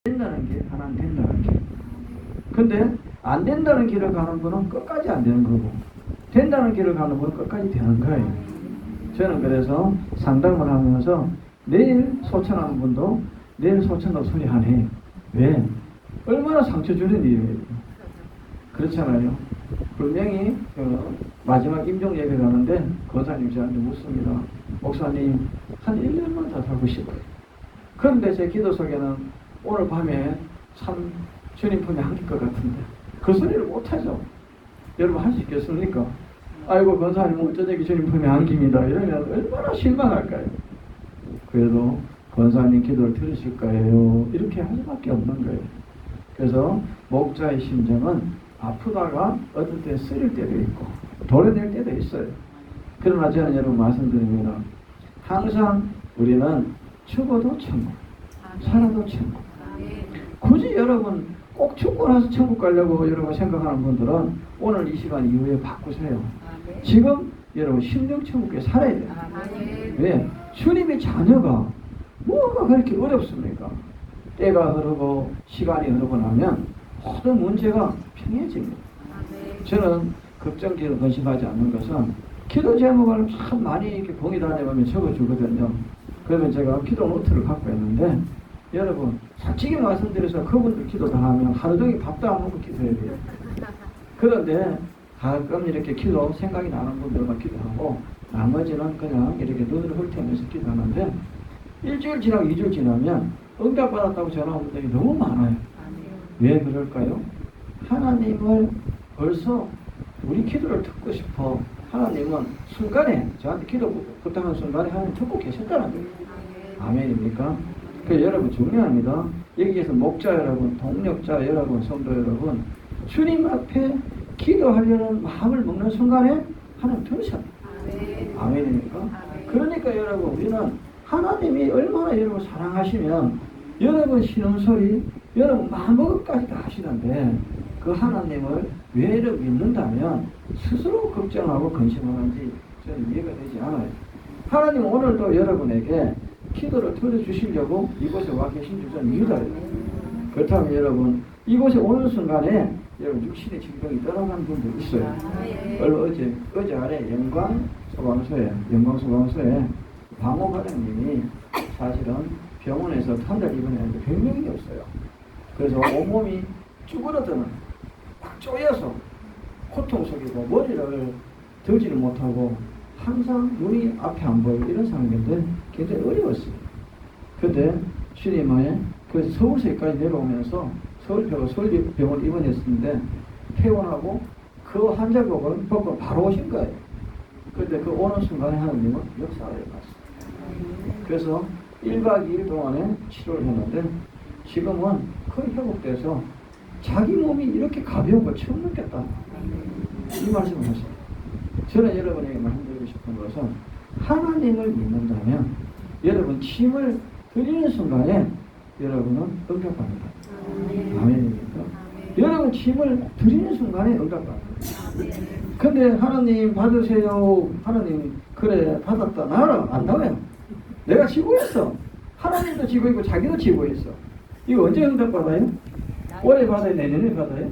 된다는 게 하나는 된다는 게. 근데 안 된다는 길을 가는 분은 끝까지 안 되는 거고, 된다는 길을 가는 분은 끝까지 되는 거예요. 저는 그래서 상담을 하면서 내일 소천하는 분도 내일 소천하고 소리 안 해요. 왜? 얼마나 상처 주는 일이에요. 그렇잖아요. 분명히 마지막 임종 예배를 하는데 거사님 저한테 묻습니다. 목사님 한 1년만 더 살고 싶어요. 그런데 제 기도 속에는 오늘 밤에 참 주님 품에 안길 것 같은데 그 소리를 못하죠. 여러분 할 수 있겠습니까? 아이고 권사님 어쩌자기 주님 품에 안깁니다. 이러면 얼마나 실망할까요? 그래도 권사님 기도를 들으실 거예요. 이렇게 할 수밖에 없는 거예요. 그래서 목자의 심정은 아프다가 어떨 때 쓰릴 때도 있고 도래될 때도 있어요. 그러나 저는 여러분 말씀드립니다. 항상 우리는 죽어도 천국, 살아도 천국. 굳이 여러분 꼭 죽고 나서 천국 가려고 여러분 생각하는 분들은 오늘 이 시간 이후에 바꾸세요. 지금 여러분 심령천국에 살아야 돼요. 왜? 주님의 자녀가 뭐가 그렇게 어렵습니까? 때가 흐르고 시간이 흐르고 나면 모든 문제가 평해집니다. 저는 걱정기를 근심하지 않는 것은 기도 제목을 참 많이 이렇게 봉이단에 보면 적어주거든요. 그러면 제가 기도 노트를 갖고 있는데 여러분 솔직히 말씀드려서 그분들 기도 다 하면 하루 종일 밥도 안 먹고 기도해야 돼요. 그런데 가끔 이렇게 기도 생각이 나는 분들만 기도하고 나머지는 그냥 이렇게 눈을 훑으면서 기도하는데 일주일 지나고 2주일 지나면 응답받았다고 전화 오는 분들이 너무 많아요. 왜 그럴까요? 하나님을 벌써 우리 기도를 듣고 싶어. 하나님은 순간에 저한테 기도 부탁하는 순간에 하나님 듣고 계셨다는 거예요. 아멘입니까? 그래서 여러분 중요합니다. 여기에서 목자 여러분, 동력자 여러분, 성도 여러분, 주님 앞에 기도하려는 마음을 먹는 순간에 하나님 들으셨다. 아멘입니까? 그러니까 여러분 우리는 하나님이 얼마나 여러분 사랑하시면 여러분 신음소리, 여러분 마음먹기까지 다 하시는데 그 하나님을 왜를 믿는다면 스스로 걱정하고 근심하는지 저는 이해가 되지 않아요. 하나님 오늘도 여러분에게 기도를 들어주시려고 이곳에 와 계신 줄 저는 믿어요. 그렇다면 여러분 이곳에 오는 순간에 여러분 육신의 질병이 떠나간 분들 있어요. 어제 아래 영광소방서에 방호 과장님이 사실은 병원에서 한 달 입원했는데 병명이 없어요. 그래서 온몸이 쭈그러드는 꽉 쪼여서 고통 속이고 머리를 들지를 못하고 항상 눈이 앞에 안 보이고 이런 상황인데 굉장히 어려웠어요. 근데 주님의 그 서울서까지 내려오면서 서울병원 입원했었는데 퇴원하고 그 환자복을 벗고 바로 오신 거예요. 근데 그 오는 순간에 하나님은 역사를 해봤어요. 그래서 1박 2일 동안에 치료를 했는데 지금은 거의 회복돼서 자기 몸이 이렇게 가벼운 걸 처음 느꼈다. 이 말씀을 하셨어요. 저는 여러분에게 말씀드리고 싶은 것은 하나님을 믿는다면 여러분 침을 드리는 순간에 여러분은 응답합니다. 아멘입니까? 여러분 침을 드리는 순간에 응답합니다. 근데 하나님 받으세요. 하나님 그래 받았다. 나라 안 나와요. 내가 지고 있어. 하나님도 지고 있고 자기도 지고 있어. 이거 언제 응답받아요? 올해 받아요? 내년에 받아요?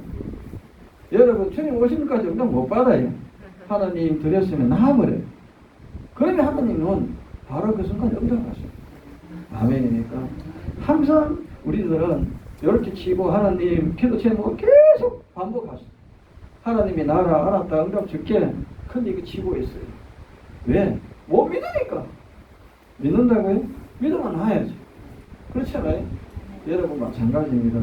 여러분 주님 오시는 까지 응답 못 받아요. 하나님 드렸으면 나아버려요. 그러면 하나님은 바로 그 순간 응답하셔요. 아멘이니까 항상 우리들은 이렇게 치고 하나님 기도 제목을 계속 반복하셔요. 하나님이 나라 알았다 응답 줄게. 근데 이거 치고 있어요. 왜? 못 믿으니까. 믿는다고요? 믿으면 나야지. 그렇잖아요. 여러분 마찬가지입니다.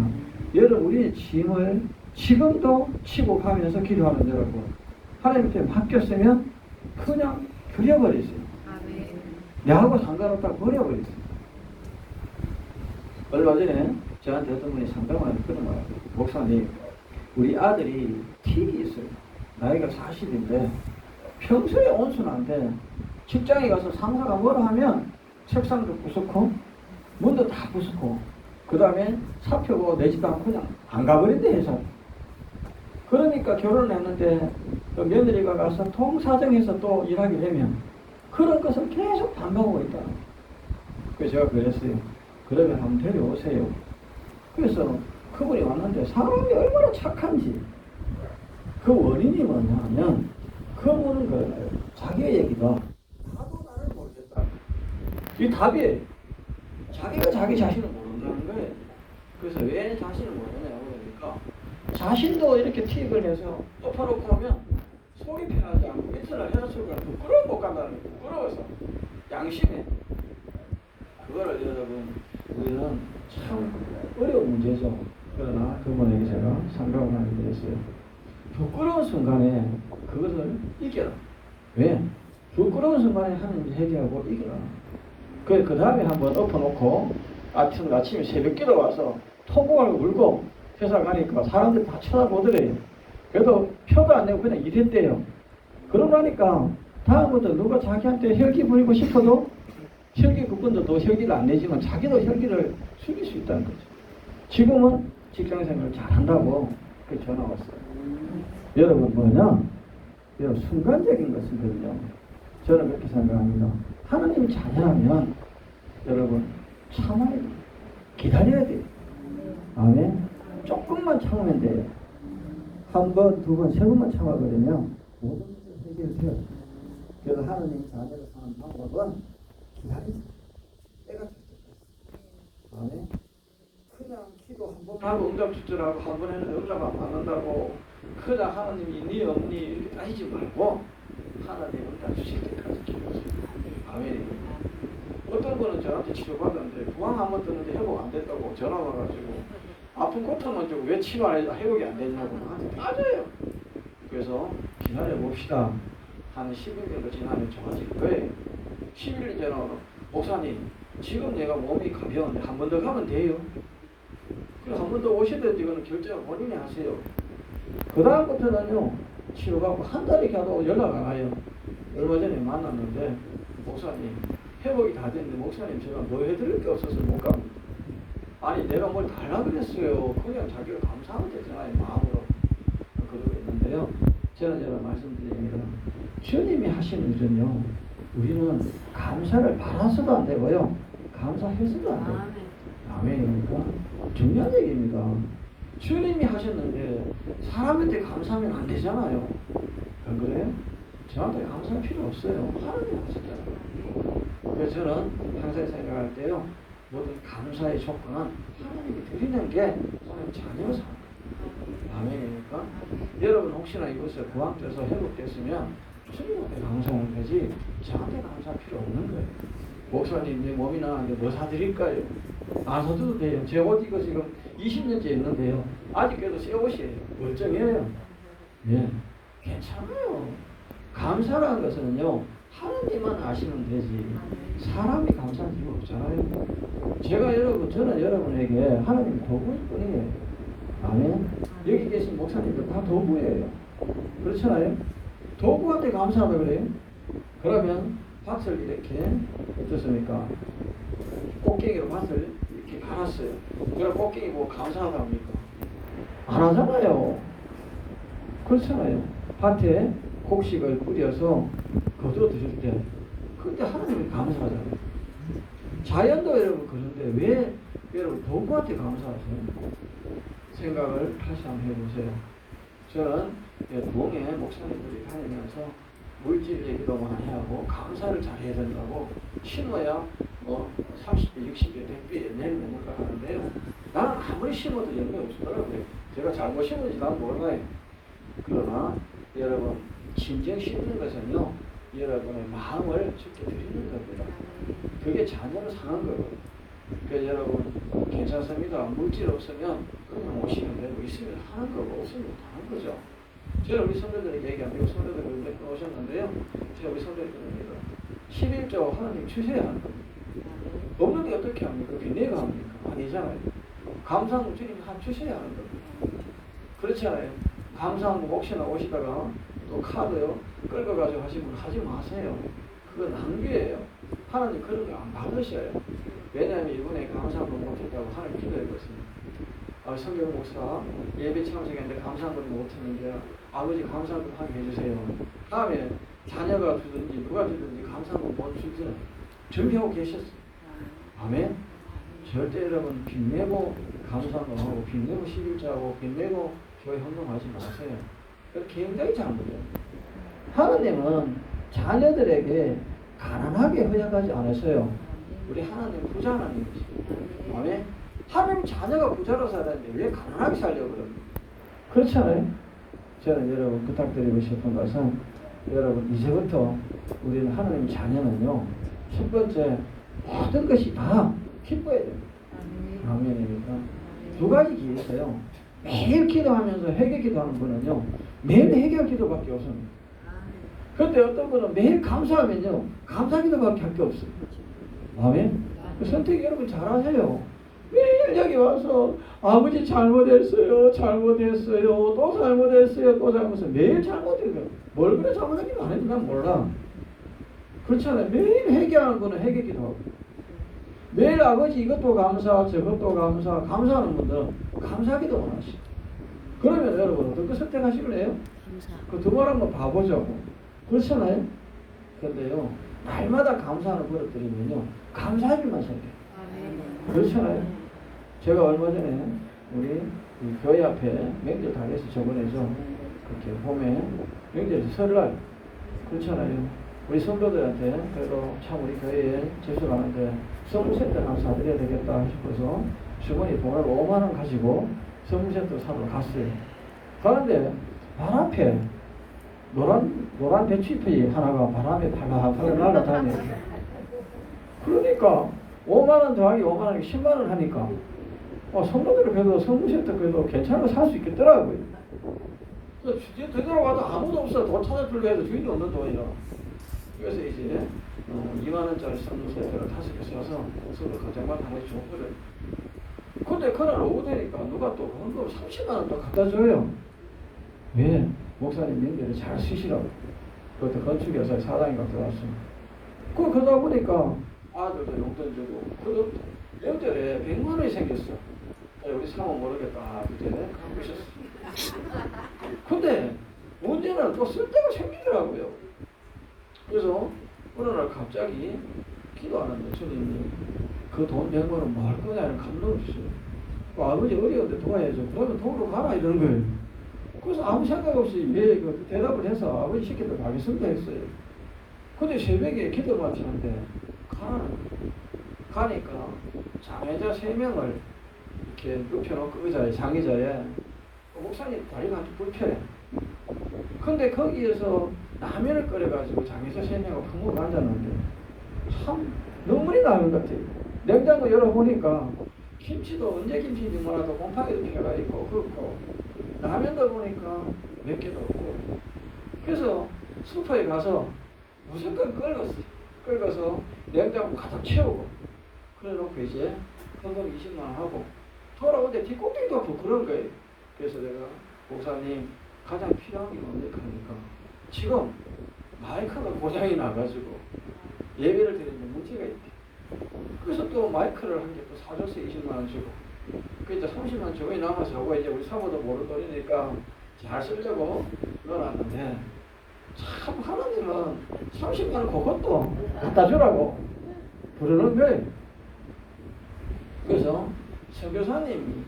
여러분 우리의 짐을 지금도 치고 가면서 기도하는 여러분 하나님께 맡겼으면 그냥 버려버리세요. 내하고 상관없다고 버려버리세요. 얼마 전에 저한테 어떤 분이 상담하는 그런 거예요. 목사님 우리 아들이 틱이 있어요. 나이가 40인데 평소에 온순한데 직장에 가서 상사가 뭐라 하면 책상도 부수고 문도 다 부수고 그 다음에 사표고 내지도 않고 그냥 안 가버린대 회사. 그러니까 결혼을 했는데 그 며느리가 가서 통사정에서 또 일하게 되면 그런 것을 계속 반복하고 있다. 그래서 제가 그랬어요. 그러면 한번 데려오세요. 그래서 그분이 왔는데 사람이 얼마나 착한지 그 원인이 뭐냐 하면 그분은 그 자기의 얘기도 나도 나를 모르겠다. 이 답이에요. 자기가 자기 자신을 모른다는 거예요. 그래서 왜 자신을 모르냐고 그러니까 자신도 이렇게 팁을 해서 엎어놓고 하면 속이 편하지 않고 밑으로 해서가 부끄러워 못 간다는 거예요. 부끄러워서 양심에 그거를 여러분 우리는 참 어려운 문제죠. 그러나 그분에게 제가 상담을 하게 되었어요. 부끄러운 순간에 그것을 이겨라. 왜? 부끄러운 순간에 하나님이 회개하고 이겨라. 그 다음에 한번 엎어놓고 아침에 새벽기도 와서 토곡하고 울고 회사 가니까 사람들이 다 쳐다보더래요. 그래도 표도 안 내고 그냥 일했대요. 그러고 나니까 다음부터 누가 자기한테 혈기 부리고 싶어도 혈기 그분도 혈기를 안 내지만 자기도 혈기를 숨길 수 있다는 거죠. 지금은 직장생활을 잘한다고 그 전화 왔어요. 여러분 뭐냐? 여러분 순간적인 것이거든요. 저는 그렇게 생각합니다. 하나님이 자녀하면 여러분 참아야 돼요. 기다려야 돼요. 아멘. 조금만 참으면 돼요. 한 번, 두 번, 세 번만 참아버리면 모든 것을 해결돼요. 그래서 하나님이 자녀를 사는 방법은 기다리세요. 때가 될 때까지. 아멘. 그냥 기도 한 번 하고 응답 주더라고 한 번 했는데 응답 안 받는다고 그냥 하나님이 있니 없니 이렇게 따지지 말고 하나님 응답 주실 때까지 기도하세요. 아멘. 어떤 분은 저한테 치료받았는데 부항 한 번 뜨는데 회복 안 됐다고 전화 와가지고 아픈 고통만 주고 왜 치료 안 해 회복이 안 되냐고 나한테 따져요. 그래서 기다려 봅시다. 한 10일 정도 지나면 좋아질 거예요. 11일 전에 목사님 지금 내가 몸이 가벼운데 한 번 더 가면 돼요. 그래 한 번 더 오시든지 이거는 결정을 본인이 하세요. 그 다음부터는요 치료받고 한 달이 가도 연락 안 와요. 얼마 전에 만났는데 목사님 회복이 다 됐는데 목사님 제가 뭐 해드릴 게 없어서 못 갑니다. 아니 내가 뭘 달라고 그랬어요. 그냥 자기가 감사하면 되잖아요. 마음으로 그러고 있는데요. 저는 말씀드립니다. 주님이 하시는 일은요 우리는 감사를 바라서도 안 되고요 감사해서도 안 돼요. 아멘이니까 중요한 얘기입니다. 주님이 하셨는데 사람한테 감사하면 안 되잖아요. 안 그래요? 저한테 감사할 필요 없어요. 하나님이 하셨잖아요. 그래서 저는 항상 생각할 때요 모든 감사의 조건은 하나님이 드리는 게 하나님 자녀로 사는 거예요. 아멘이니까 여러분 혹시나 이것을 부항돼서 회복됐으면 주님한테 감사하는 거지 저한테 감사할 필요 없는 거예요. 목사님 내 몸이 나는데 뭐 사드릴까요? 안 사줘도 돼요. 제 옷 이거 지금 20년째 있는데요 아직까지도 새 옷이에요. 멀쩡해요. 예, 괜찮아요. 감사라는 것은요 하나님만 아시면 되지 사람이 감사할 필요 없잖아요. 저는 여러분에게 하나님 도구일 뿐이에요. 아멘. 여기 계신 목사님들 다 도구예요. 그렇잖아요. 도구한테 감사하다 그래요. 그러면 밭을 이렇게 어떻습니까? 꽃갱이로 밭을 이렇게 갈았어요. 그럼 꽃갱이 뭐 감사하다 합니까? 안 하잖아요. 그렇잖아요. 밭에 곡식을 뿌려서 거두어 드실 때 그때 하나님이 감사하잖아요. 자연도 여러분 그런데 왜 여러분 도구한테 감사하세요? 생각을 다시 한번 해보세요. 저는 동에 목사님들이 다니면서 물질 얘기도 많이 하고 감사를 잘 해야 된다고 심어야 뭐 30배, 60배, 100배 내리는 걸 하는데요. 나는 아무리 심어도 열매 없더라고요. 제가 잘못 심은지 난 몰라요. 그러나 여러분 진정 심는 것은요 여러분의 마음을 주께 드리는 겁니다. 그게 자녀를 사는 거거든요. 그래서 여러분 괜찮습니다. 물질 없으면 그냥 오시면 되고 있으면 하는 거고 없으면 하는 거죠. 제가 우리 선배들에게 얘기합니다. 우리 선배들 몇 분 오셨는데요. 제가 우리 선배들입니다. 11조 하나님 주셔야 하는 겁니다. 없는 게 어떻게 합니까? 그게 내가 합니까? 아니잖아요. 감사한 거 주님이 주셔야 하는 겁니다. 그렇잖아요. 감사한 거 혹시나 오시다가 또 카드요 끌어가지고 하시면 하지 마세요. 그건 낭비예요. 하나님 그런 거 안 받으셔요. 왜냐하면 이번에 감사한 거 못했다고 하나님 기도했거든요. 성경 목사 예배 참석했는데 감사한 걸 못했는데 아버지 감사한 걸 하게 해주세요. 다음에 자녀가 주든지 누가 주든지 감사한 걸 못 주잖아요. 준비하고 계셨어요. 아멘. 절대 여러분 빚내고 감사도 하고 빚내고 11자하고 빚내고 교회 헌금하지 마세요. 그거 굉장히 잘못돼요. 하나님은 자녀들에게 가난하게 허락하지 않으세요. 우리 하나님 부자 하나님이시죠. 아멘. 하나님 자녀가 부자로 살았는데 왜 가난하게 살려고 그럽니까? 그렇잖아요. 저는 여러분 부탁드리고 싶은 것은 여러분 이제부터 우리는 하나님 자녀는요, 첫 번째 모든 것이 다 기뻐야 돼요. 아멘입니까? 두 가지 길이 있어요. 매일 기도하면서 회개 기도하는 분은요, 매일 회개 기도밖에 없습니다. 그런데 어떤 분은 매일 감사하면요, 감사 기도밖에 할 게 없어요. 아멘? 그 선택 여러분 잘하세요. 매일 여기 와서 아버지 잘못했어요, 잘못했어요, 또 잘못했어요, 또 잘못했어요. 매일 잘못해요. 뭘 그래 잘못하긴 안 했는지 난 몰라. 그렇잖아요. 매일 회개하는 거는 회개 기도하고. 매일 아버지 이것도 감사, 저것도 감사, 감사하는 분들은 감사기도 원하시죠. 그러면 여러분 어떤 거 선택하시길래요? 그 두 번 한번 봐보자고. 그렇잖아요. 그런데요, 날마다 감사하는 버릇 들이면요, 감사하기만 생겨요. 그렇잖아요. 제가 얼마 전에 우리 교회 앞에 명절 당에서 저번에서 그렇게 봄에 명절 설날, 그렇잖아요. 우리 성도들한테 그래도 참 우리 교회에 재수하는데 선물센터 하나 사드려야 되겠다 싶어서 주머니 돈을 5만 원 가지고 선물센터 사러 갔어요. 그런데 발 앞에 노란 배추잎이 하나가 바람에 팔랑팔랑 날아다녀요. 그러니까 5만 원 더하기 5만 원이 10만 원 하니까 성도들은 그래도 선물센터 그래도 괜찮은 거 살 수 있겠더라고요. 주제 되돌아와도 아무도 없어. 돈 찾아주려 해도 주인이 없는 돈이라. 그래서 이제 2만 원짜리 선물 세트를 5개 사서 서로 가정만 한 번씩 줬거든. 근데 그날 오후 되니까 누가 또 헌금 30만 원 또 갖다 줘요. 왜? 목사님 명절에 잘 쓰시라고. 그것도 건축여사 사장인가 들어왔습니다. 그러다 보니까 아들도 용돈 주고, 그 명절에 100만 원이 생겼어. 우리 상황 모르겠다. 그때 갖고 있었어. 근데 문제는 또 쓸 데가 생기더라고요. 그래서 어느 날 갑자기 기도하는데 주님이 그 돈 100만 원 뭐 할 거냐 이런 감동을 주셔요. 아버지 어려운데 도와야죠. 그러면 돈으로 가라 이러는 거예요. 그래서 아무 생각 없이 그 대답을 해서 아버지 시켜도 가겠습니다 했어요. 근데 새벽에 기도 마치는데 가니까 장애자 3명을 이렇게 눕혀놓고 의자에, 장의자에 목사님 다리가 아주 불편해. 근데 거기에서 라면을 끓여가지고 장애자 3명을 품고 앉았는데 참 눈물이 나는 것 같아요. 냉장고 열어보니까 김치도 언제 김치인지 몰라도 곰팡이도 피어가 있고 그렇고 라면도 보니까 몇 개도 없고. 그래서 슈퍼에 가서 무조건 끓여서 냉장고 가득 채우고 그래놓고 이제 헌금 20만 원 하고 돌아오는데 뒷꼭지도 없고 그런 거예요. 그래서 내가 목사님 가장 필요한 게 뭡니까 하니까 지금 마이크가 고장이 나가지고 예배를 드리는데 문제가 있대. 그래서 또 마이크를 한 개 또 사줘서 20만 원 주고 그 이제 30만 원 저거에 남아서 저거 이제 우리 사모도 모를 돈이니까 잘 쓰려고 넣어놨는데 참 하나님은 30만 원 그것도 갖다 주라고 부르는 거예요. 그래서 선교사님이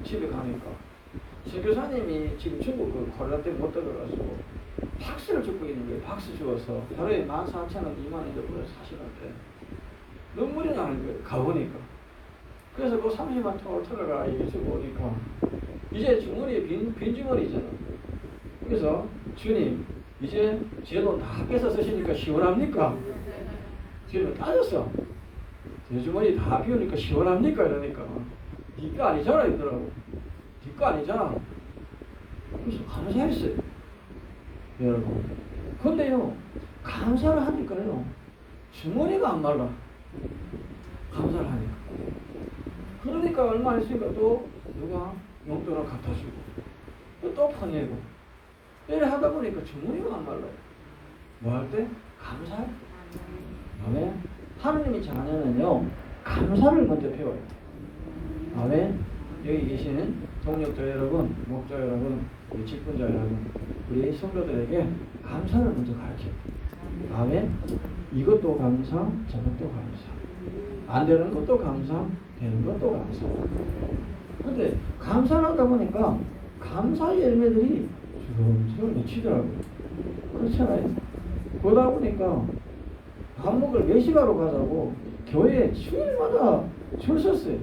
집에 가니까 선교사님이 지금 중국 그 코로나 때문에 못 들어가지고 박스를 주고 있는 거예요. 박스 주어서 하루에 14,000원, 2만원 정도 사시는데 눈물이 나는 거예요. 가보니까. 그래서 그 30만 털어가 이게 주고 오니까 이제 주머니에 빈 주머니잖아. 그래서 주님 이제 제 돈 다 뺏어 쓰시니까 시원합니까? 주님은 따졌어. 제 주머니 다 비우니까 시원합니까? 이러니까 니가 아니잖아 이러더라고. 니가 아니잖아. 그래서 감사했어요. 여러분. 근데요 감사를 하니까요 주머니가 안 말라. 감사를 하니까. 그러니까 얼마 있으니까 또 누가 용돈을 갖다 주고 또 퍼내고 이래 하다 보니까 주머니가 안 말라요. 뭐 할 때? 감사할 때. 아멘. 하느님의 자녀는요 감사를 먼저 배워요. 아멘. 여기 계시는 동력자 여러분, 목자 여러분, 우리 직분자 여러분, 우리 성도들에게 감사를 먼저 가르쳐요. 아멘. 이것도 감사, 저것도 감사. 안 되는 것도 감사, 되는 것도 감사. 근데 감사를 하다 보니까 감사의 열매들이 주렁주렁 맺히더라고요. 그렇잖아요. 그러다 보니까 밥 먹을 외식하러 가자고 교회에 주일마다 줄 섰어요.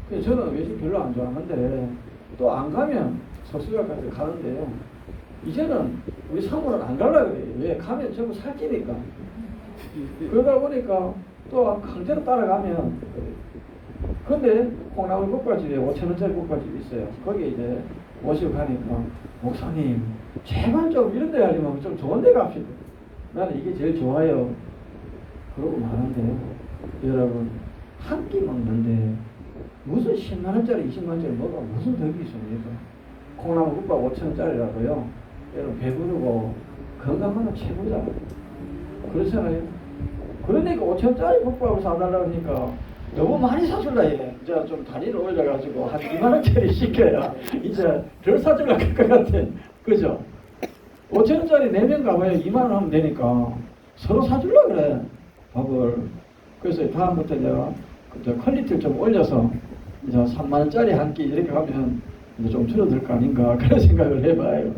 그래서 저는 외식 별로 안 좋아하는데 또 안 가면 석수각까지 가는데요. 이제는 우리 사모는 안 가려고 그래요. 왜? 가면 전부 살찌니까. 그러다 보니까 또 강제로 따라가면 근데 콩나물 국밥집에 5,000원짜리 국밥집이 있어요. 거기 이제 모시고 가니까 목사님 제발 좀 이런 데 가려면 좀 좋은 데 갑시다. 나는 이게 제일 좋아요. 그러고 말하는데 여러분 한 끼 먹는데 무슨 10만원짜리 20만원짜리 먹어 무슨 덕이 있습니까? 콩나물 국밥 5,000원짜리라고요. 여러분 배부르고 건강하면 최고잖아. 그렇잖아요. 그러니까 5,000원짜리 국밥을 사달라고 하니까 너무 많이 사줄라 해. 이제 좀 단위를 올려가지고 한 2만원짜리 시켜야 이제 덜 사줄라 할 것 같아. 그죠? 5,000원짜리 4명 가봐야 2만원 하면 되니까 서로 사줄라 그래. 밥을. 그래서 다음부터 내가 퀄리티를 좀 올려서 이제 3만원짜리 한 끼 이렇게 하면 이제 좀 줄어들 거 아닌가 그런 생각을 해봐요.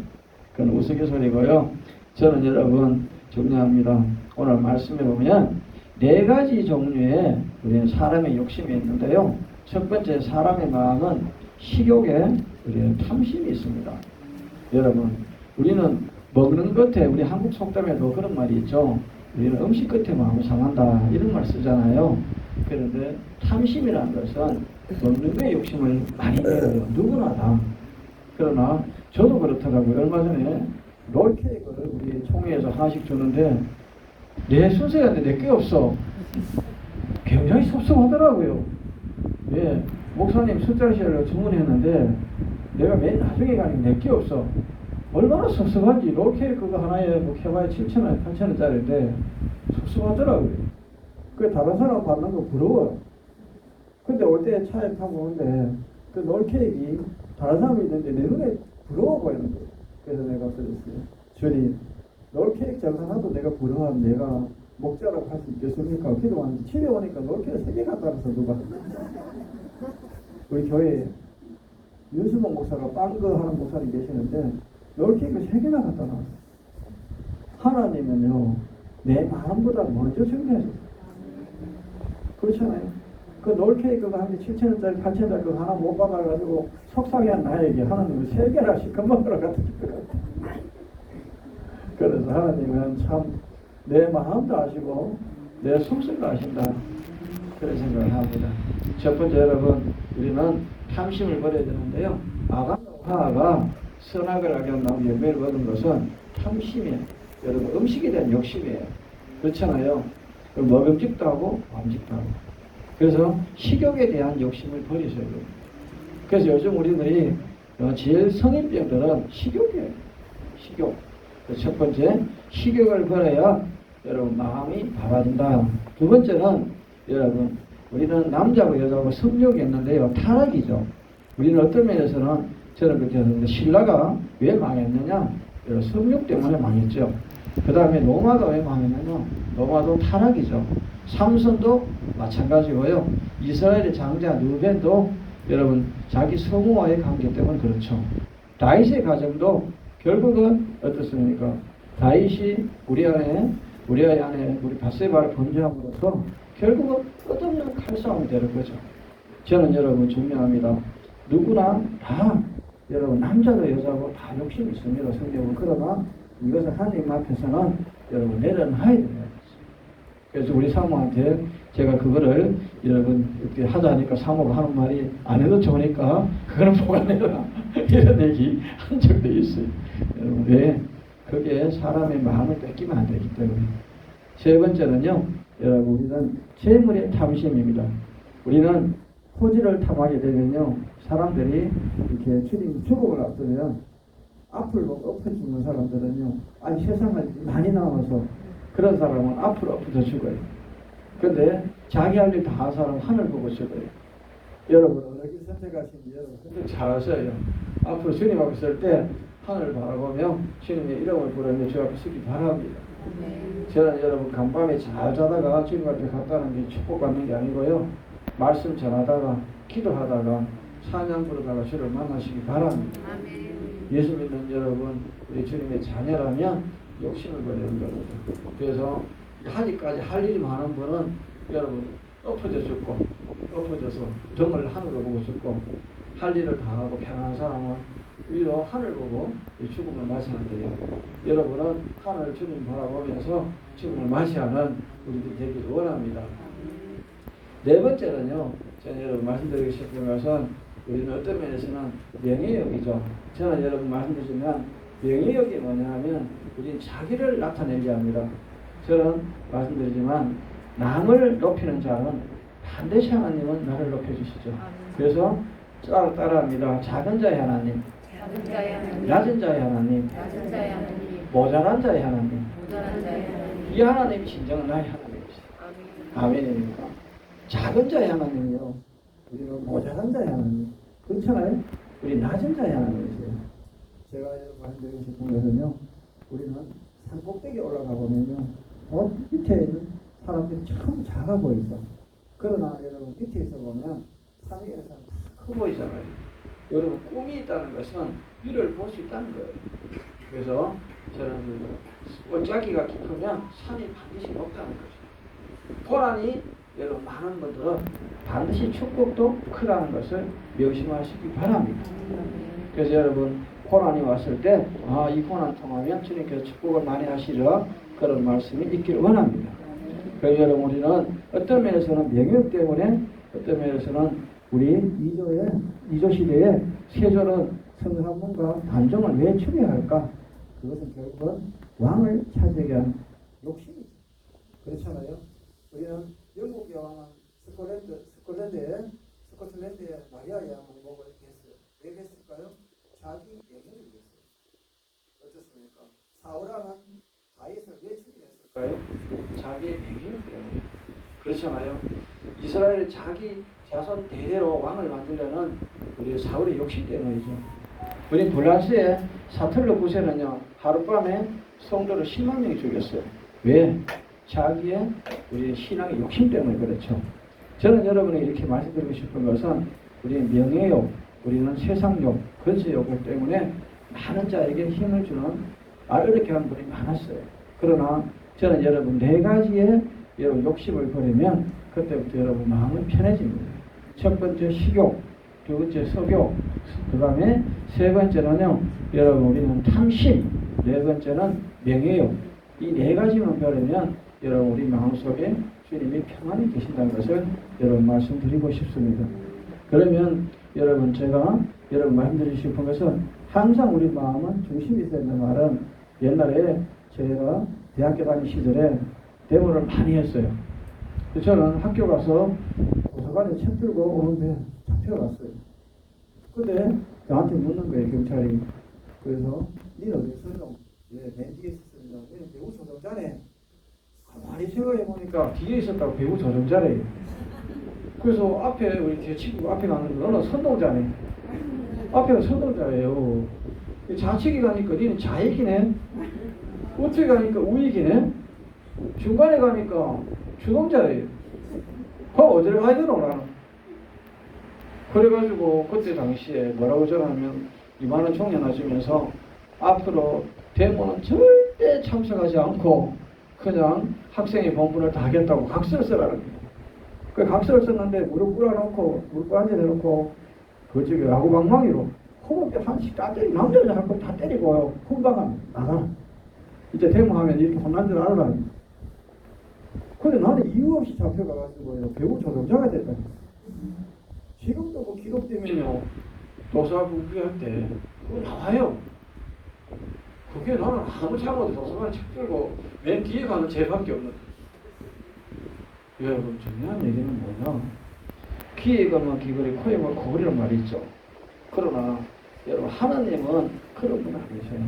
그건 우스갯소리고요. 저는 여러분 정리합니다. 오늘 말씀해 보면 4가지 종류의 우리는 사람의 욕심이 있는데요. 첫 번째 사람의 마음은 식욕에 우리는 탐심이 있습니다. 여러분 우리는 먹는 것에 우리 한국 속담에도 그런 말이 있죠. 우리는 음식 끝에 마음 상한다 이런 말 쓰잖아요. 그런데 탐심이라는 것은 먹는 거에 욕심을 많이 내요. 누구나 다. 그러나 저도 그렇더라고요. 얼마 전에 롤케이크를 우리 총회에서 하나씩 주는데 내 순서였는데 내게 없어. 굉장히 섭섭하더라고요. 예, 목사님 숫자리시를 주문했는데 내가 맨 나중에 가니까 내게 없어. 얼마나 섭섭한지. 롤케이크 그거 하나에 뭐 해봐야 7,000원, 8,000원짜리인데 섭섭하더라고요. 그 다른 사람 받는 거 부러워요. 근데 올 때 차에 타고 오는데 그 롤케이크 다른 사람이 있는데 내 눈에 부러워 보이는 거예요. 그래서 내가 그랬어요. 주님, 롤케이크 장사나도 내가 부러워하면 내가 목자라고 할 수 있겠습니까? 기도하는데 집에 오니까 롤케이크 3개 갖다 놨어 누가. 우리 교회에 윤수봉 목사가 빵거 하는 목사님 계시는데 롤케이크 3개나 갖다 놨어. 하나님은요 내 마음보다 먼저 준비하셨어요. 그렇잖아요. 그 롤케이크가 한 개 7,000원짜리 8,000원짜리 그거 하나 못 받아가지고 속상해한 나에게 하나님은 3개나 시켜 먹으러 갖다 줄 것 같아. 그래서 하나님은 참 내 마음도 아시고 내 속성도 아신다 그런 생각을 합니다. 첫 번째 여러분 우리는 탐심을 버려야 되는데요. 아담과 하와가 선악을 하게 나온 열매를 얻은 것은 탐심이에요. 여러분 음식에 대한 욕심이에요. 그렇잖아요. 먹음직도 하고 밤직도 하고. 그래서 식욕에 대한 욕심을 버리셔야 돼요. 그래서 요즘 우리들이 제일 성인병들은 식욕이에요. 식욕. 첫 번째 식욕을 버려야 여러분 마음이 밝아진다. 두 번째는 여러분 우리는 남자고 여자고 성욕이 있는데요. 타락이죠. 우리는 어떤 면에서는 저는 그렇게 했는데 신라가 왜 망했느냐? 성욕 때문에 망했죠. 그 다음에 로마가 왜 망했느냐? 로마도 타락이죠. 삼손도 마찬가지고요. 이스라엘의 장자 누벤도 여러분 자기 성우와의 관계 때문에 그렇죠. 다윗의 가정도 결국은 어떻습니까? 다윗이 우리아의 안에 우리 밧세바를 범죄함으로써 결국은 끝없는 칼싸움이 되는 거죠. 저는 여러분 중요합니다. 누구나 다 여러분 남자도 여자도 다 욕심이 있습니다. 성경은. 그러나 이것을 하나님 앞에서는 여러분 내려놔야 됩니다. 그래서 우리 사모한테 제가 그거를 여러분 이렇게 하자 하니까 사모가 하는 말이 안 해도 좋으니까 그거는 보관해라 이런 얘기 한 적도 있어요. 여러분 왜? 그게 사람의 마음을 뺏기면 안 되기 때문에. 세 번째는요. 여러분 우리는 재물의 탐심입니다. 우리는 토지를 탐하게 되면요. 사람들이 이렇게 주님 죽음을 앞두면 앞을 보고 엎어 죽는 사람들은요. 아니 세상을 많이 나와서 그런 사람은 앞으로 엎어져 죽어요. 근데 자기 할 일 다 한 사람은 하늘 보고 죽어요. 여러분 어느 길 선택하시는지 여러분 선택 잘 하셔요. 앞으로 주님 앞에 설 때 하늘을 바라보며 주님의 이름을 부르며 주 앞에 서기 바랍니다. 저는 여러분 간밤에 잘 자다가 주님한테 갔다는 게 축복받는 게 아니고요. 말씀 전하다가 기도하다가 찬양 부르다가 주를 만나시기 바랍니다. 예수 믿는 여러분, 우리 주님의 자녀라면 욕심을 버리는 겁니다. 그래서 하기까지 할 일이 많은 분은 여러분 엎어져 죽고 엎어져서 등을 하늘로 보고 죽고 할 일을 다 하고 편안한 사람은 위로 하늘 보고 죽음을 맞이하는데요. 여러분은 하늘 주님 바라보면서 죽음을 맞이하는 우리들이 되기를 원합니다. 네 번째는요, 저는 여러분 말씀드리고 싶은 것은 우리는 어떤 면에서는 명예욕이죠. 저는 여러분 말씀드리지만 명예욕이 뭐냐 하면 우리는 자기를 나타내지 합니다. 저는 말씀드리지만 남을 높이는 자는 반드시 하나님은 나를 높여주시죠. 그래서 따라합니다. 작은 자의 하나님, 낮은 자의 하나님, 모자란 자의 하나님, 이 하나님이 진정한 나의 하나님이시죠. 아멘입니까? 작은 자의 하나님이요, 우리는 모자란 자의 하나님, 그렇잖아요. 우리 낮은 자의 하나님이세요. 제가 말씀드리고 싶은 것은요, 우리는 산 꼭대기에 올라가 보면요, 밑에 있는 사람들이 참 작아 보이죠. 그러나 여러분 밑에 있어 보면 산 위에서 커 보이잖아요. 여러분 꿈이 있다는 것은 위를 볼 수 있다는 거예요. 그래서 저는 꽃자기가 깊으면 산이 반드시 높다는 거죠. 고난이 여러분 많은 분들은 반드시 축복도 크다는 것을 명심하시기 바랍니다. 그래서 여러분 고난이 왔을 때 이 고난 통하면 주님께서 축복을 많이 하시려 그런 말씀이 있기를 원합니다. 그래서 여러분 우리는 어떤 면에서는 명예욕 때문에 어떤 면에서는 우리 2조 시대에 세조는 성삼문과 단종을 왜 추려야 할까? 그것은 결국은 왕을 차지하게 한 욕심이죠. 그렇잖아요. 우리는 영국 여왕은 스코틀랜드에 마리아 여왕을 목을 했어요. 왜 했을까요? 자기 명예를 위해서. 어떻습니까? 사울왕은 다윗을 왜 추리했을까요? 자기의 명예를 때문에. 그렇잖아요. 이스라엘의 자기 자손 대대로 왕을 만들려는 우리 사울의 욕심 때문이죠. 우리 불란스의 사틀로 9세는요 하룻밤에 성도를 10만 명이 죽였어요. 왜? 자기의 우리 신앙의 욕심 때문에 그렇죠. 저는 여러분에게 이렇게 말씀드리고 싶은 것은 우리의 명예욕, 우리는 세상욕, 거지욕 때문에 많은 자에게 힘을 주는 어렵게 하는 분이 많았어요. 그러나 저는 여러분 네 가지의 여러분 욕심을 버리면 그때부터 여러분 마음은 편해집니다. 첫 번째 식욕, 두 번째 석욕, 그 다음에 세 번째는요 여러분 우리는 탐심, 네 번째는 명예욕. 이 네 가지만 버리면 여러분 우리 마음속에 주님이 평안히 계신다는 것을 여러분 말씀드리고 싶습니다. 그러면 여러분 제가 여러분 말씀드리고 싶은 것은 항상 우리 마음은 중심이 있어야 된다는 말은 옛날에 제가 대학교 다닐 시절에 데모를 많이 했어요. 저는 학교 가서 도서관에 책 들고 오는데 잡혀갔어요. 근데 나한테 묻는 거예요, 경찰이. 그래서 니는 어디 있었노? 맨 뒤에 있었습니다. 니는 배우 조정자네. 가만히 생각해보니까 뒤에 있었다고 배우 조정자래요. 그래서 앞에 우리 뒤에 친구가 앞에 가는데 너는 선동자네. 앞에가 선동자예요. 좌측에 가니까 니는 좌익이네. 우측에 가니까 우익이네. 중간에 가니까 주동자예요. 어디를 가야 되노 나는. 그래가지고 그때 당시에 뭐라고 전하면 이만한 총연하시면서 앞으로 데모는 절대 참석하지 않고 그냥 학생의 본분을 다 하겠다고 각서를 쓰라는 거예요. 그 각서를 썼는데 무릎 꿇어놓고 무릎 앉아내놓고 그쪽에 야구방망이로 호흡에 한씩 다 때리고 남자들 할 거 다 때리고요. 훈방하면 나가. 이제 데모하면 이렇게 혼난 줄 알아요. 근데 나는 이유 없이 잡혀가가지고요 배우 조종자가 됐다. 지금도 그 기록되면요 도서관 공부할 때 그거 나와요. 그게 나는 아무 잘못에 도서관 책 들고 맨 뒤에 가는 죄밖에 없는. 여러분 중요한 얘기는 뭐냐? 귀에 가면 귀걸이, 코에 가면 코걸이란 말이 있죠. 그러나 여러분 하나님은 그런 분 아니세요.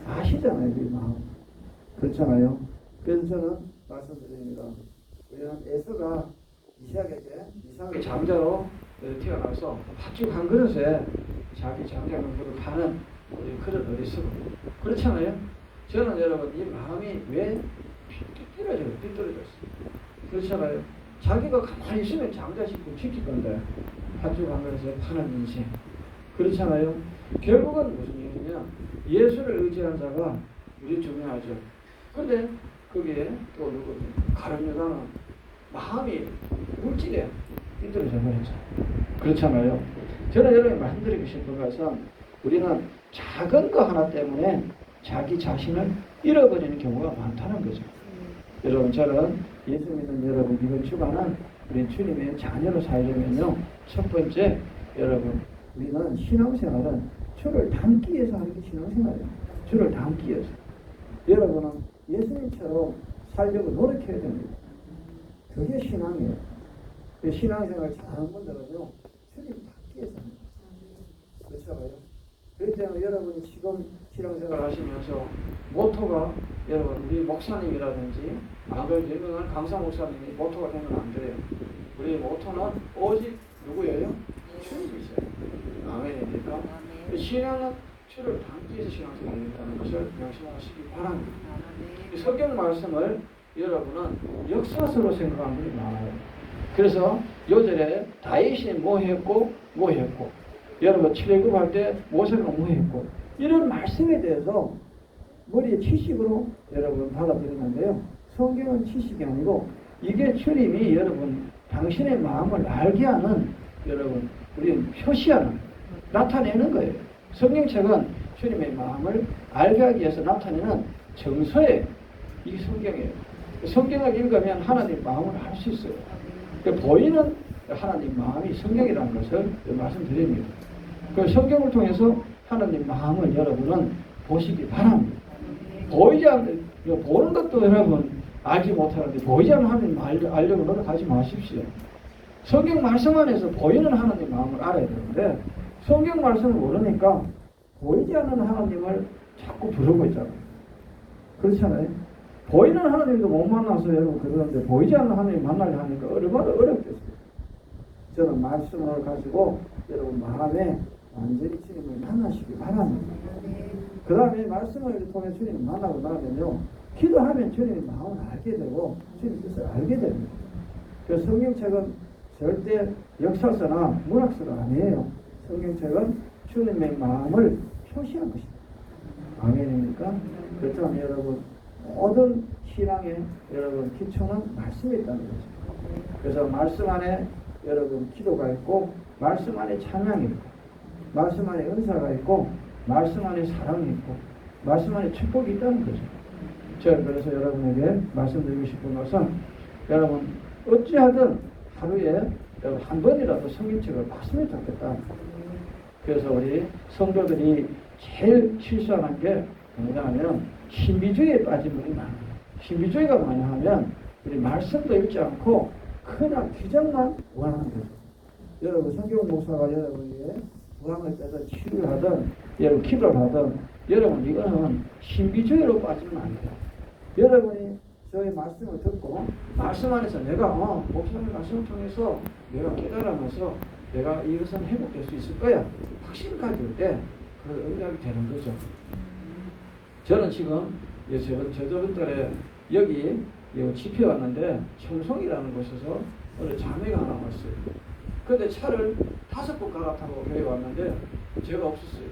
아시잖아요, 우리 마음. 그렇잖아요. 그래서 저는 말씀드립니다. 우리는 에서가 이삭의 장자로 태어나서 팥죽 한 그릇에 자기 장자 한 그릇 파는 그런 어리석음. 그렇잖아요. 저는 여러분 이 마음이 왜 삐뚤어졌어. 그렇잖아요. 자기가 가만히 있으면 장자식구 지킬 건데 한쪽 하면서 파는 인생. 그렇잖아요. 결국은 무슨 얘기냐? 예수를 의지한 자가 우리 중요하죠. 근데 거기에 또 누구 가룟 유다는 마음이 물질에 삐뚤어져 버렸죠. 그렇잖아요. 저는 여러분이 말씀드리고 싶은 것은 우리는 작은 거 하나 때문에 자기 자신을 잃어버리는 경우가 많다는 거죠. 여러분, 저는 예수 믿는 여러분, 이번 주간은 우리 주님의 자녀로 살려면요, 첫 번째, 여러분, 우리는 신앙생활은 주를 닮기 위해서 하는 게 신앙생활이에요. 주를 닮기 위해서. 여러분은 예수님처럼 살려고 노력해야 됩니다. 그게 신앙이에요. 신앙생활 잘하는 분들은요, 주님 닮기 위해서 합니다. 그렇잖아요. 그렇기 때문에 여러분이 지금 신앙생활 하시면서 모토가 여러분 우리 목사님이라든지 아무래도 유명한 강사 목사님이 모토가 되면 안 돼요. 우리 모토는 오직 누구예요? 주님이세요. 아멘입니까? 신앙은 주를 닮기 위해서 신앙생활을 한다는 것을 명심하시기 바랍니다. 이 성경 말씀을 여러분은 역사서로 생각하는 분이 많아요. 그래서 요절에 다윗이 뭐 했고 여러분 출애굽할 때 모세가 뭐 했고 이런 말씀에 대해서 머리에 지식으로 여러분 받아들이는데요. 성경은 지식이 아니고 이게 주님이 여러분 당신의 마음을 알게 하는 여러분 우리는 표시하는 나타내는 거예요. 성경책은 주님의 마음을 알게 하기 위해서 나타내는 정서예요. 이게 성경이에요. 성경을 읽으면 하나님 마음을 알 수 있어요. 보이는 하나님 마음이 성경이라는 것을 말씀드립니다. 그 성경을 통해서 하나님 마음을 여러분은 보시기 바랍니다. 보이지 않는, 보는 것도 여러분 알지 못하는데 보이지 않는 하나님 알려고 노력하지 마십시오. 성경 말씀 안에서 보이는 하나님 마음을 알아야 되는데 성경 말씀을 모르니까 보이지 않는 하나님을 자꾸 부르고 있잖아요. 그렇잖아요. 보이는 하나님도 못 만나서 여러분 그러는데 보이지 않는 하나님 만나려 하니까 얼마나 어렵겠어요. 저는 말씀을 가지고 여러분 마음에 완전히 주님을 만나시기 바랍니다. 그 다음에 말씀을 통해 주님을 만나고 나면요, 기도하면 주님의 마음을 알게 되고 주님 뜻을 알게 됩니다. 그래서 성경책은 절대 역사서나 문학서가 아니에요. 성경책은 주님의 마음을 표시한 것입니다. 아멘입니까? 그렇다면 여러분 모든 신앙의 여러분 기초는 말씀에 있다는 거죠. 그래서 말씀 안에 여러분 기도가 있고 말씀 안에 찬양이 있고 말씀 안에 은사가 있고 말씀 안에 사랑이 있고 말씀 안에 축복이 있다는 거죠. 제가 그래서 여러분에게 말씀드리고 싶은 것은 여러분 어찌하든 하루에 여러분 한 번이라도 성경책을 봤으면 좋겠다. 그래서 우리 성도들이 제일 실수하는 게 뭐냐면 신비주의에 빠진 분이 많아요. 신비주의가 뭐냐 하면 우리 말씀도 읽지 않고 그냥 규정만 원하는 거죠. 여러분 성경 목사가 여러분에게 부항을 빼서 치료를 하든 여러분 기도를 하든 여러분 이거는 신비주의로 빠지면 안 돼요. 여러분이 저의 말씀을 듣고 말씀 안에서 내가 목사님 말씀을 통해서 내가 깨달으면서 내가 이것은 회복될 수 있을 거야 확신을 가질 때 그 응답이 되는 거죠. 저는 지금 저번 달에 여기 집회 왔는데 청송이라는 곳에서 오늘 자매가 하나 왔어요. 근데 차를 5번 갈아타고 교회 왔는데 제가 없었어요.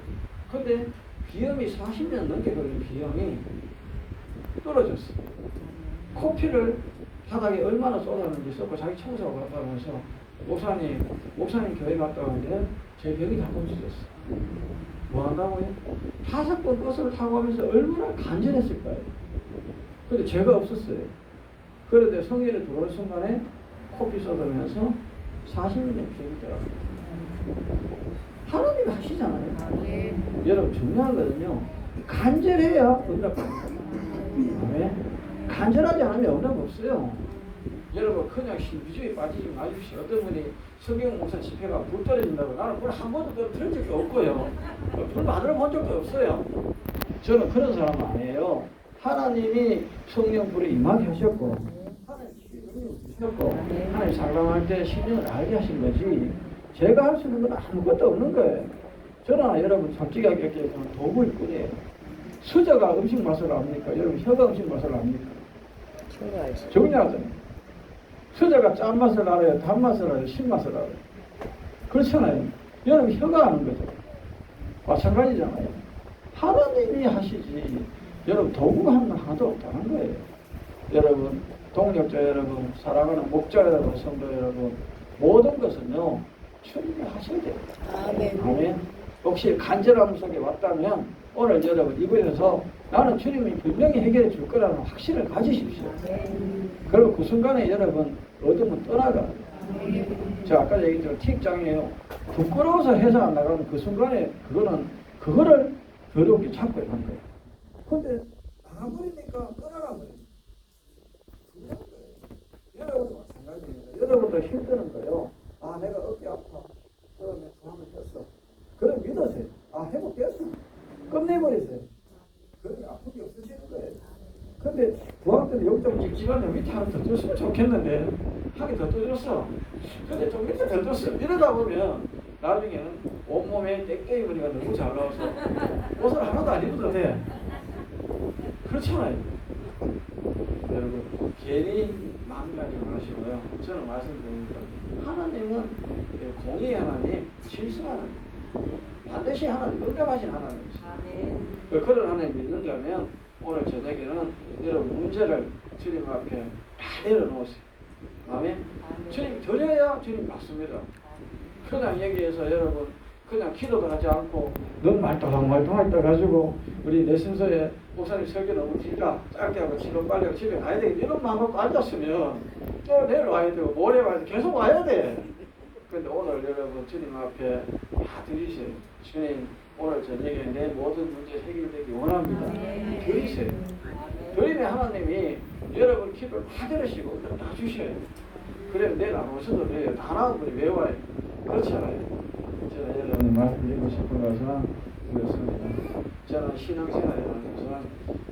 근데 비염이 40년 넘게 걸린 비염이 떨어졌어요. 코피를 바닥에 얼마나 쏟았는지 썼고 자기 청소하고 갔다 오면서 목사님 교회 갔다 왔는데 제 병이 다 고쳐졌어요. 뭐 한다고요? 5번 버스를 타고 가면서 얼마나 간절했을까요? 근데 제가 없었어요. 그런데 성전에 들어올 순간에 코피 쏟으면서 40년의 병이 들어갑니다. 하나님이 하시잖아요. 네. 여러분 중요한 거는요. 간절해야 응답합니다. 왜? 간절하지 않으면 응답 없어요. 여러분 그냥 신비주의에 빠지지 마십시오. 어떤 분이 성경 목사 집회가 불 떨어진다고 나는 불 한 번도 들은 적이 없고요. 불 만들어 본 적도 없어요. 저는 그런 사람 아니에요. 하나님이 성령 불에 임하게 하셨고 하나님 신령을 주셨고 하나님 상담할 때 신령을 알게 하신 거지 제가 할 수 있는 건 아무것도 없는 거예요. 저는 여러분 솔직하게 얘기하면 도구일 뿐이에요. 수저가 음식 맛을 압니까? 여러분 혀가 음식 맛을 압니까? 정리하잖아요. 수제가 짠맛을 알아요, 단맛을 알아요, 신맛을 알아요. 그렇잖아요. 여러분 혀가 아는 거죠. 마찬가지잖아요. 하나님이 하시지 여러분 도구가 하나도 없다는 거예요. 여러분 동력자 여러분, 사랑하는 목자 여러분, 성도 여러분, 모든 것은요 주님이 하셔야 돼요. 아멘. 아멘. 혹시 간절함 속에 왔다면 오늘 여러분 이곳에서 나는 주님이 분명히 해결해 줄 거라는 확신을 가지십시오. 그리고 그 순간에 여러분 어둠은 떠나가. 제가 아까 얘기했지만 틱장이에요. 부끄러워서 해서 안 나가는 그 순간에 그거를 더럽게 잡고 있는 거예요. 근데 나가버리니까 떠나가 버려요. 여러분도 마찬가지입니다. 여러분도 힘드는 거예요. 아 내가 어깨 아파. 그러면 부항을 꼈어. 그럼 믿으세요. 아 회복됐어. 끝내버리세요. 그러면 아픈 게 없어지는 거예요. 근데 부항 때는 여기 좀 찝찝한데 밑에 하나 더 줬으면 좋겠는데 하기 더 떠줬어. 근데 좀 밑에 더 줬어. 이러다 보면 나중에는 온몸에 떼깨이 머리가 너무 잘 나와서 옷을 하나도 안 입어도 돼. 그렇잖아요. 여러분 괜히 마음가짐 마시고요. 저는 말씀드립니다. 하나님은 공의의 하나님, 실수하는 반드시 하나님, 응답하신 하나님이십니다. 그런 하나님 믿는다면 오늘 저녁에는 여러분 문제를 주님 앞에 다 내려놓으세요. 아멘. 주님 드려야 주님 받습니다. 그냥 여기에서 여러분 그냥 기도도 하지 않고 넌 말똥말똥 가지고 우리 내 순서에 목사님 설교 너무 길다 짧게 하고 지금 빨리 하고 집에 가야 되겠다 이런 마음 갖고 앉았으면 또 내일 와야 되고 모레 와야 돼 계속 와야 돼. 근데 오늘 여러분 주님 앞에 다 드리세요. 주님 오늘 저녁에 내 모든 문제 해결되기 원합니다. 드리세요. 드리면 하나님이 여러분 기도를 다 들으시고 다 주셔요. 그래 내일 안 오셔도 돼요. 다 나온 분이 왜 와요? 그렇잖아요. 제가 여러분이 말씀드리고 싶은 것은 그렇습니다. 저는 신앙생활에 하면서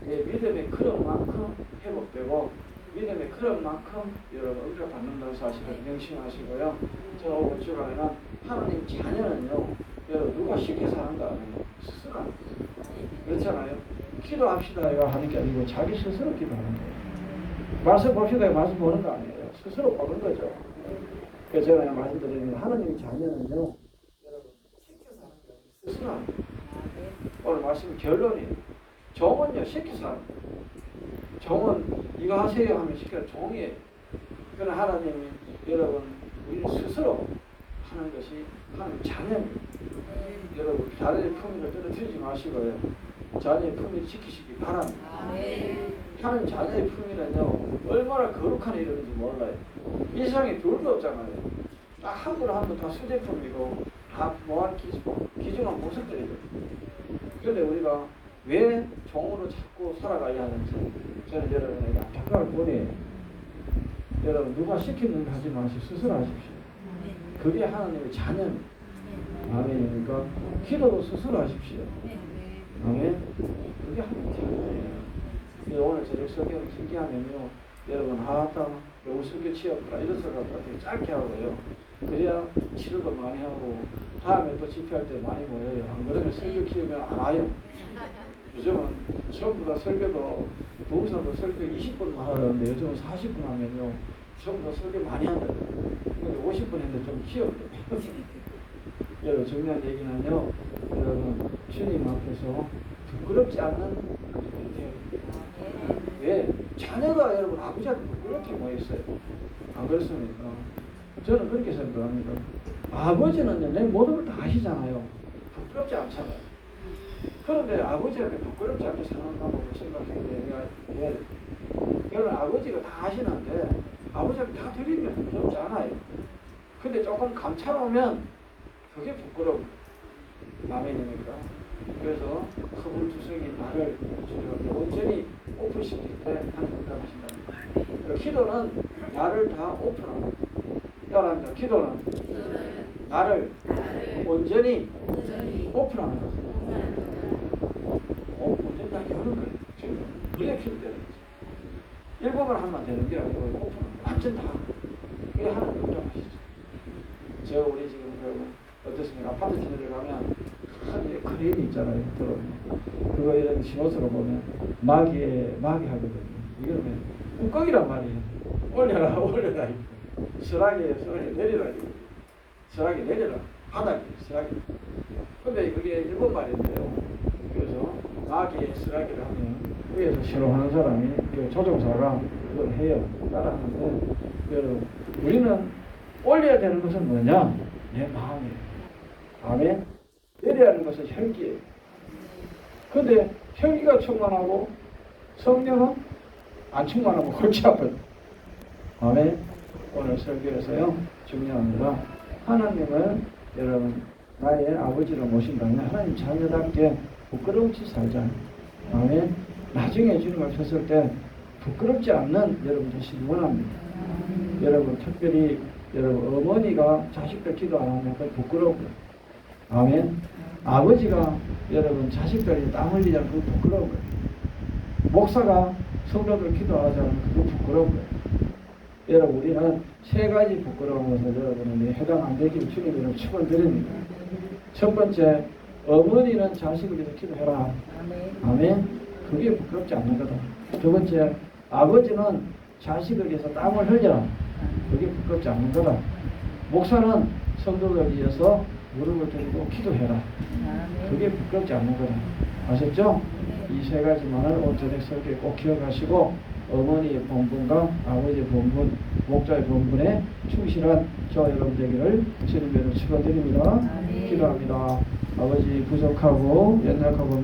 내 믿음의 그릇만큼 회복되고 믿음의 그릇만큼 여러분 응답 받는다는 사실을 명심하시고요. 저 오늘 주간에는 하나님 자녀는요 여러분 누가 쉽게 사는 거 아니에요. 스스로 하는 거예요. 그렇잖아요. 기도합시다 이거 하는 게 아니고 자기 스스로 기도하는 거예요. 말씀 봅시다 이거 말씀 보는 거 아니에요. 스스로 보는 거죠. 그래서 제가 말씀드리는 하나님의 자녀는요 여러분 시켜서 하는 게 아니고 스스로 하는 거예요. 오늘 말씀 결론이에요. 종은요 시켜서 하는 거예요. 종은 이거 하세요 하면 시켜서 종이에요. 그러나 하나님이 여러분 우리 스스로 하는 것이 하나님 자녀입니다. 여러분 자녀의 품위를 떨어뜨리지 마시고요. 자녀의 품위를 지키시기 바랍니다. 하나님 자녀의 품위는요 얼마나 거룩한 일인지 몰라요. 이 세상에 둘도 없잖아요. 딱 한 분 한 분 다 수제품이고 다 모한 기준한 모습들이죠. 그런데 우리가 왜 종으로 자꾸 살아가야 하는지 저는 여러분에게 안타까울 뿐이에요. 여러분 누가 시키는 거 하지 마시고 스스로 하십시오. 그게 하나님의 자녀입니다. 아멘이니까 기도도 스스로 하십시오. 아멘. 그게 하나님의 자녀예요. 오늘 저녁 설교를 길게 하면요 여러분 아따 여기 설교 취업하라 이런 설교를 되게 짧게 하고요. 그래야 치료도 많이 하고 다음에 또 집회할 때 많이 모여요. 안 그러면 설교 키우면 안 와요. 요즘은 전부 다 설교도 부부사도 설교 20분만 하는데 요즘은 40분 하면요 전부 다 설교 많이 한다. 근데 50분 했는데 좀 키웠대요. 여러분 중요한 얘기는요 여러분 주님 앞에서 부끄럽지 않는 왜? 자녀가 여러분 아버지한테 부끄럽게 뭐 있어요? 안 그렇습니까? 저는 그렇게 생각합니다. 아버지는 내 모든 걸 다 아시잖아요. 부끄럽지 않잖아요. 그런데 아버지한테 부끄럽지 않게 사는 방법을 생각해야 돼. 여러분 아버지가 다 아시는데 아버지한테 다 드리면 부끄럽지 않아요. 근데 조금 감춰놓으면 그게 부끄러워. 아멘입니까? 그래서 그분 주석이 나를 온전히 오픈시킬 때 하나님 응답하신다. 기도는 나를 다 오픈합니다. 따라합니다. 기도는 나를 온전히 오픈하는 거예요. 온전히 다 여는 거예요. 지금 그게 기도되는 거죠. 일본을 하면 되는 게 아니고 오픈은 완전 다. 그게 하나님 응답하시죠. 제가 우리 지금 어떻습니까? 아파트 지내들 가면 큰 크레인이 있잖아요. 그거 이런 신호수로 보면 마귀 하거든요. 이거는 꾹꾹이란 말이에요. 올려라 올려라. 설하게 내리라. 설하게 내려라. 바닥에 설하게. 근데 그게 일본 말인데요. 그래서 아기의 설하기를 하면 위에서 싫어하는 사람이 그 조종사가 그걸 해요. 따라하는데 여러분 우리는 올려야 되는 것은 뭐냐? 내 마음이에요. 아멘. 내려야 하는 것은 혈기예요. 근데 혈기가 충만하고 성령은 안 충만하고 골치 아파요. 아멘. 오늘 설교에서요 중요합니다. 하나님을 여러분 나의 아버지로 모신다면 하나님 자녀답게 부끄러움치 살자. 아멘. 나중에 주님을 쳤을 때 부끄럽지 않는 여러분 되시기 원합니다. 여러분 특별히 여러분 어머니가 자식들 기도 안 하면 그건 부끄러워요. 아멘. 아버지가 여러분 자식들이 땀 흘리지 않으면 그건 부끄러운 거예요. 목사가 성도들 기도하지 않으면 그건 부끄러운 거예요. 여러분 우리는 세 가지 부끄러운 것을 여러분에게 해당 안 되기를 주님으로 축원드립니다. 첫 번째, 어머니는 자식을 위해서 기도해라. 아멘. 그게 부끄럽지 않는 거다. 두 번째, 아버지는 자식을 위해서 땀을 흘려라. 그게 부끄럽지 않는 거다. 목사는 성도를 위해서 무릎을 들고 기도해라. 그게 부끄럽지 않는 거다. 아셨죠? 이 세 가지만을 오늘 저녁 설교에 꼭 기억하시고 어머니의 본분과 아버지의 본분, 목자의 본분에 충실한 저 여러분 되기를 주님으로 축원드립니다. 기도합니다. 아버지 부족하고 연약하고